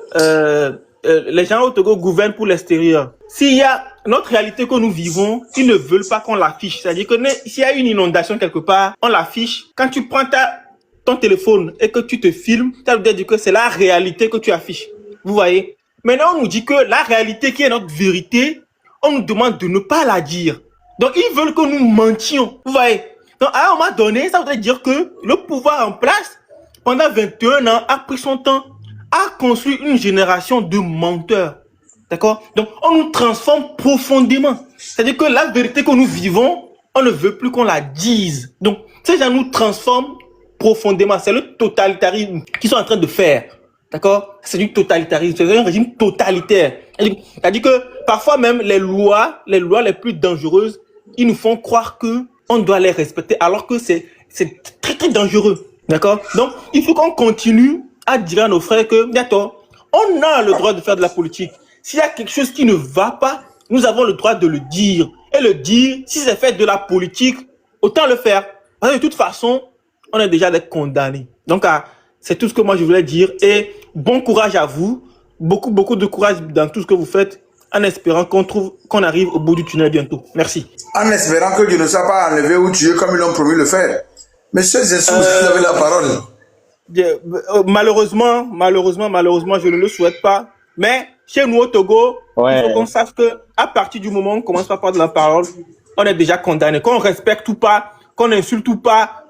les gens au Togo gouvernent pour l'extérieur. S'il y a notre réalité que nous vivons, ils ne veulent pas qu'on l'affiche. C'est-à-dire que s'il y a une inondation quelque part, on l'affiche. Quand tu prends ton téléphone et que tu te filmes, ça veut dire que c'est la réalité que tu affiches. Vous voyez? Maintenant, on nous dit que la réalité qui est notre vérité, on nous demande de ne pas la dire. Donc, ils veulent que nous mentions. Vous voyez? Donc, à un moment donné, ça voudrait dire que le pouvoir en place, pendant 21 ans, a pris son temps à construire une génération de menteurs. D'accord? Donc, on nous transforme profondément. C'est-à-dire que la vérité que nous vivons, on ne veut plus qu'on la dise. Donc, ces gens nous transforment profondément. C'est le totalitarisme qu'ils sont en train de faire. D'accord? C'est du totalitarisme. C'est un régime totalitaire. C'est-à-dire que parfois même les lois les plus dangereuses, ils nous font croire que on doit les respecter alors que c'est très très dangereux. D'accord? Donc, il faut qu'on continue à dire à nos frères que, d'accord, on a le droit de faire de la politique. S'il y a quelque chose qui ne va pas, nous avons le droit de le dire. Et le dire, si c'est fait de la politique, autant le faire. Parce que de toute façon, on est déjà des condamnés. Donc, c'est tout ce que moi je voulais dire. Et bon courage à vous. Beaucoup de courage dans tout ce que vous faites, en espérant qu'on arrive au bout du tunnel bientôt. Merci. En espérant que Dieu ne soit pas enlevé ou tué comme ils l'ont promis de le faire. Monsieur Zessou, vous avez la parole. Malheureusement, je ne le souhaite pas. Mais chez nous au Togo, il faut qu'on sache que à partir du moment où on commence par parler de la parole, on est déjà condamné. Qu'on respecte ou pas, qu'on insulte ou pas,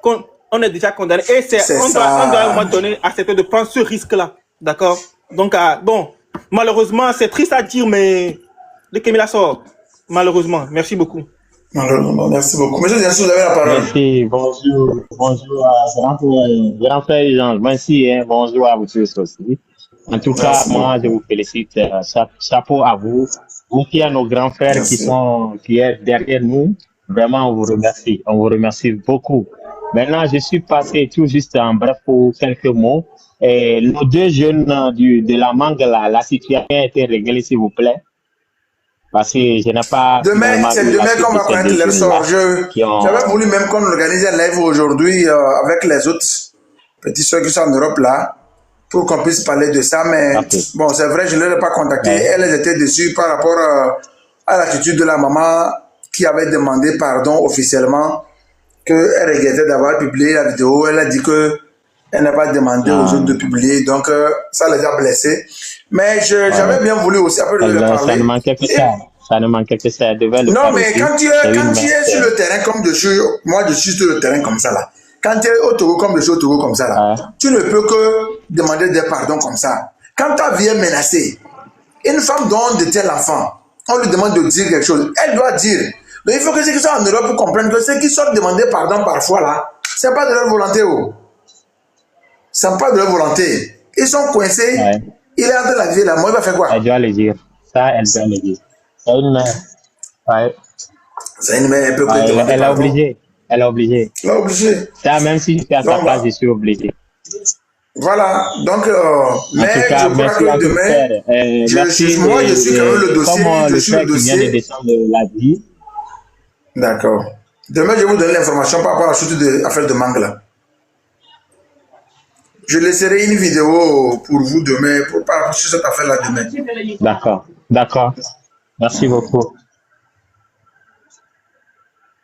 on est déjà condamné. Et on doit à un moment donné accepter de prendre ce risque-là. D'accord? Donc, bon, malheureusement, c'est triste à dire, mais le Kémila sort. Malheureusement. Merci beaucoup. Malheureusement, merci beaucoup. Monsieur Zessou, vous avez la parole. Merci, bonjour grand frère Jean. Merci, hein, bonjour à vous tous aussi. En tout cas, moi, je vous félicite. Chapeau à vous. Vous qui êtes nos grands frères qui est derrière nous. Vraiment, on vous remercie. On vous remercie beaucoup. Maintenant, je suis passé tout juste en bref pour quelques mots. Et nos deux jeunes de la mangue, la situation a été réglée, s'il vous plaît. Parce que je n'ai pas... Demain, c'est demain qu'on va connaître leur sort. J'avais voulu même qu'on organise un live aujourd'hui avec les autres petits soeurs qui sont en Europe là, pour qu'on puisse parler de ça. Mais bon, c'est vrai, je ne les ai pas contactés. Elles étaient déçues par rapport à l'attitude de la maman qui avait demandé pardon officiellement, qu'elle regrettait d'avoir publié la vidéo. Elle a dit qu'elle n'a pas demandé aux autres de publier. Donc, ça les a blessés. Mais j'avais bien voulu aussi un peu de parler. Ça ne manquait que ça. Ça ne manquait que ça. Non, mais quand tu es sur le terrain comme je suis, moi je suis sur le terrain comme ça là. Quand tu es au Togo comme je suis au Togo comme ça là, tu ne peux que demander des pardons comme ça. Quand ta vie est menacée, une femme dont on détient l'enfant, on lui demande de dire quelque chose, elle doit dire. Donc il faut que ceux qui sont en Europe comprennent que ceux qui sortent demander pardon parfois là, c'est pas de leur volonté. C'est pas de leur volonté. Ils sont coincés. Il est en train de la vie là, moi il va faire quoi? Elle doit le dire. Ça, elle doit le dire. C'est une mère. Ouais. C'est une mère, elle peut elle est obligée. Elle est obligée. Elle est obligée. Ça, même si je suis à sa place, je suis obligé. Voilà, donc, mais tout cas, je crois que demain, moi je suis quand même le dossier. Comme je suis le dossier. Vient de descendre la vie. D'accord. Demain, je vais vous donner l'information par rapport à la chute de l'affaire de Mangla. Je laisserai une vidéo pour vous demain, pour parler sur cette affaire-là demain. D'accord, d'accord. Merci beaucoup.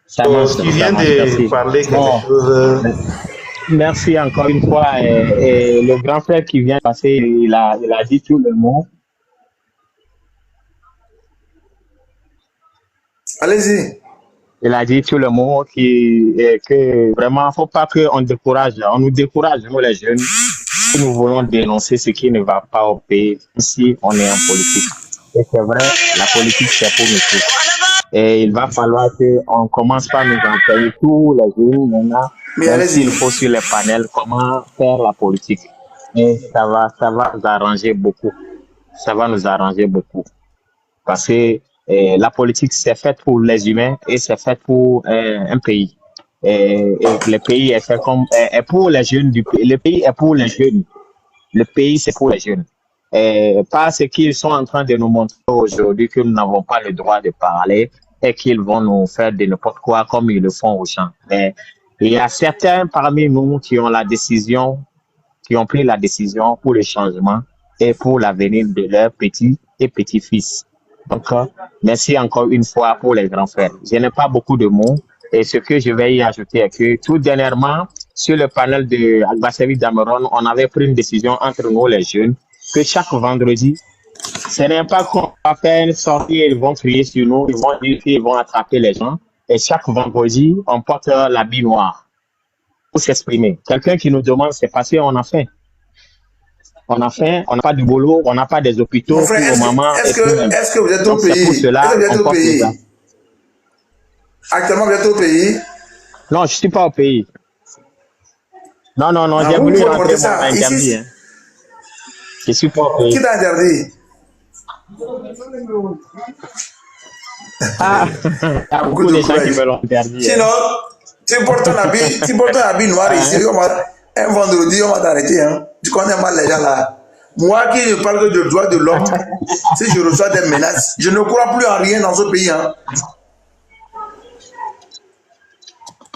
Tu viens de parler quelque chose. Merci encore une fois. Et le grand frère qui vient de passer, il a dit tout le mot. Allez-y. Il a dit tout le mot que vraiment, il ne faut pas qu'on décourage. On nous décourage, nous les jeunes. Nous voulons dénoncer ce qui ne va pas au pays si on est en politique. Et c'est vrai, la politique, c'est pour nous tous. Et il va falloir qu'on commence par nous enseigner tous les jours maintenant, même s'il faut sur les panels, comment faire la politique. Et ça va nous arranger beaucoup. Ça va nous arranger beaucoup. Parce que la politique, c'est fait pour les humains et c'est fait pour un pays. Et le pays est fait est pour les jeunes du pays. Le pays est pour les jeunes. Le pays, c'est pour les jeunes. Pas ce qu'ils sont en train de nous montrer aujourd'hui que nous n'avons pas le droit de parler et qu'ils vont nous faire de n'importe quoi comme ils le font aux gens. Mais il y a certains parmi nous qui ont pris la décision pour le changement et pour l'avenir de leurs petits et petits-fils. Donc, merci encore une fois pour les grands frères. Je n'ai pas beaucoup de mots et ce que je vais y ajouter est que tout dernièrement, sur le panel de Agbasevi Dameron, on avait pris une décision entre nous les jeunes que chaque vendredi, Ce n'est pas qu'on va faire une sortie et ils vont crier sur nous, ils vont dire qu'ils vont attraper les gens. Et chaque vendredi, on porte l'habit noir pour s'exprimer. Quelqu'un qui nous demande, c'est parce qu'on a faim. On a faim, on n'a pas de boulot, on n'a pas des hôpitaux Mon frère, pour nos mamans. est-ce que vous êtes au Donc, c'est pays? pour cela Est-ce que vous êtes qu'on au porte pays? ça. Actuellement, vous êtes au pays? Non, je ne suis pas au pays. Non, Ah, j'ai vous voulu pouvez rentrer, porter mais on ça m'a interdit. ici? Hein. Je ne suis pas au pays. Qui t'a interdit? Ah, il y a beaucoup de gens qui me l'ont interdit. Sinon, tu portes un habit noir ici, un vendredi, on va t'arrêter. Hein. Tu connais mal les gens là. Moi qui ne parle que de droits de l'homme, si je reçois des menaces, je ne crois plus en rien dans ce pays. Hein.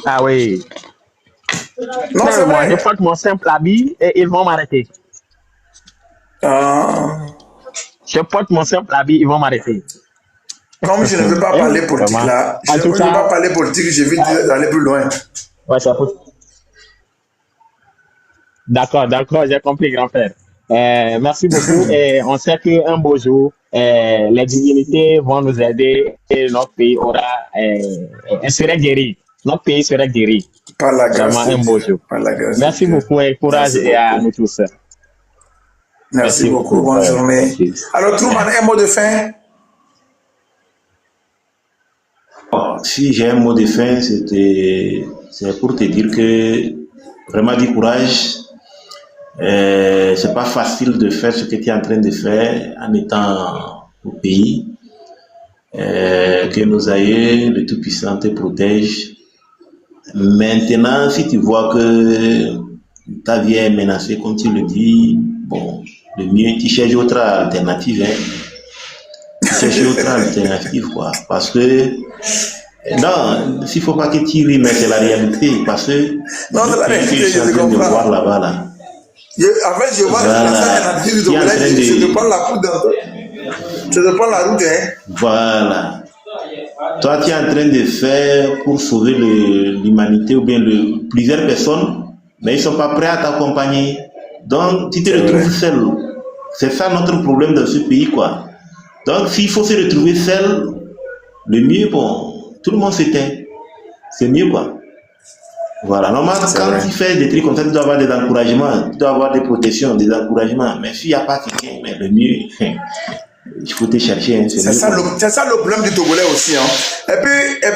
Ah oui. Non, c'est Moi, je vrai. porte mon simple habit et ils vont m'arrêter. Ah, Je porte mon simple habit, ils vont m'arrêter. comme je ne veux pas parler politique là, je En ne tout veux cas, pas parler politique, j'évite d'aller plus loin. ouais, ça peut. D'accord, j'ai compris, grand frère. Merci beaucoup. Et on sait qu'un beau jour, les divinités vont nous aider et notre pays sera guéri. Notre pays sera guéri. Par la grâce Vraiment de un beau Dieu. jour. Par la grâce Merci de Dieu. beaucoup et courage Merci et à beaucoup. nous tous. Merci beaucoup. Bonne journée. Merci. Alors, Truman, un mot de fin? Si j'ai un mot de fin, c'est pour te dire que vraiment du courage. C'est pas facile de faire ce que tu es en train de faire en étant au pays. Que nos aïeux, le Tout-Puissant te protège. Maintenant, si tu vois que ta vie est menacée, comme tu le dis, bon, le mieux, tu cherches autre alternative. Hein. Tu cherches autre alternative, quoi. Parce que, non, s'il ne faut pas que tu ris, mais c'est la réalité. Parce que, Non, c'est la réalité, je suis en je train de comprends. voir là-bas, là. En fait, je vois Voilà. la seule alternative du Qui est en train Togolais, de- c'est de prendre la poudre. C'est de prendre la route. Hein. Voilà. Toi, tu es en train de faire pour sauver l'humanité ou bien plusieurs personnes, mais ils ne sont pas prêts à t'accompagner. Donc, tu te retrouves seul. C'est ça notre problème dans ce pays, quoi. Donc, s'il faut se retrouver seul, le mieux, bon, tout le monde s'éteint. C'est mieux, quoi. Voilà. Normalement, quand tu fais des trucs comme ça, tu dois avoir des encouragements, tu dois avoir des protections, des encouragements. Mais s'il n'y a pas quelqu'un, mais le mieux, il faut te chercher. Hein, C'est ça le problème du Togolais aussi. Hein. Et puis,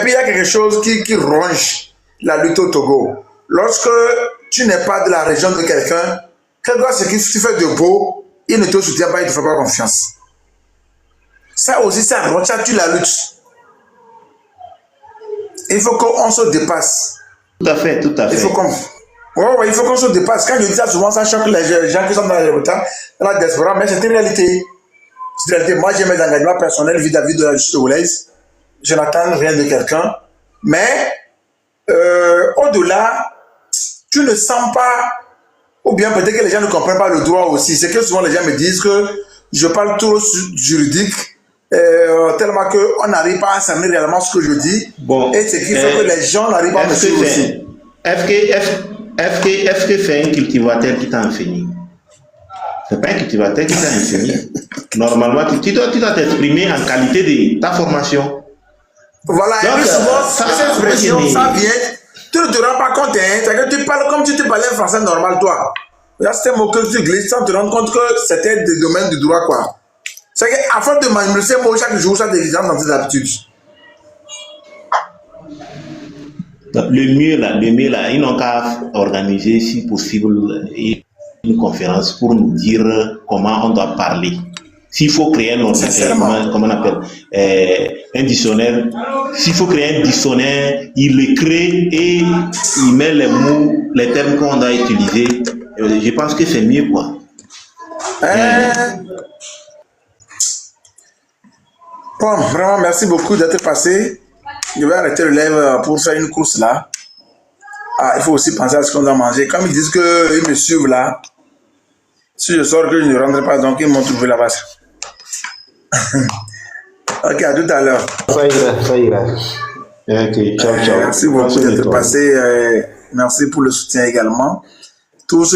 il y a quelque chose qui ronge la lutte au Togo. Lorsque tu n'es pas de la région de quelqu'un, quel que soit ce que tu fais de beau, il ne te soutient pas, il ne te fait pas confiance. Ça aussi, ça ronge, ça tue la lutte. Il faut qu'on se dépasse. Tout à fait, tout à fait. Il faut qu'on se dépasse. Quand je dis ça, souvent, ça choque les gens qui sont dans la diaspora, mais c'est une réalité. C'est une réalité. Moi, j'ai mes engagements personnels vis-à-vis de la justice togolaise. Je n'attends rien de quelqu'un. Mais, au-delà, tu ne sens pas, ou bien peut-être que les gens ne comprennent pas le droit aussi. C'est que souvent les gens me disent que je parle trop juridique, tellement qu'on n'arrive pas à cerner réellement ce que je dis. Bon, et c'est ce qui fait que les gens n'arrivent pas à me suivre aussi. Est-ce que c'est un cultivateur qui t'a enseigné? C'est pas un cultivateur qui t'a enseigné. Normalement, tu dois t'exprimer en qualité de ta formation. Voilà, et puis souvent, cette expression, oui, ça vient, tu ne te rends pas compte, hein, c'est que tu parles comme si tu parlais français normal, toi. Là, c'est un mot que tu glisses sans te rendre compte que c'était des domaines du droit, quoi. C'est qu'à force de manipuler ces mots chaque jour, ça devient dans tes habitudes. Le mieux là, ils n'ont qu'à organiser, si possible, une conférence pour nous dire comment on doit parler. S'il faut créer comment on appelle, un dictionnaire, s'il faut créer un dictionnaire, il le crée et il met les mots, les termes qu'on doit utiliser. Je pense que c'est mieux, quoi. Bon, vraiment, merci beaucoup d'être passé. Je vais arrêter le live pour faire une course là. Ah, il faut aussi penser à ce qu'on doit manger. Comme ils disent qu'ils me suivent là, si je sors que je ne rentre pas, donc ils m'ont trouvé là-bas. Ok, à tout à l'heure. Ça ira. Ok, ciao, ciao. Merci beaucoup d'être passé. Merci pour le soutien également. Tous ceux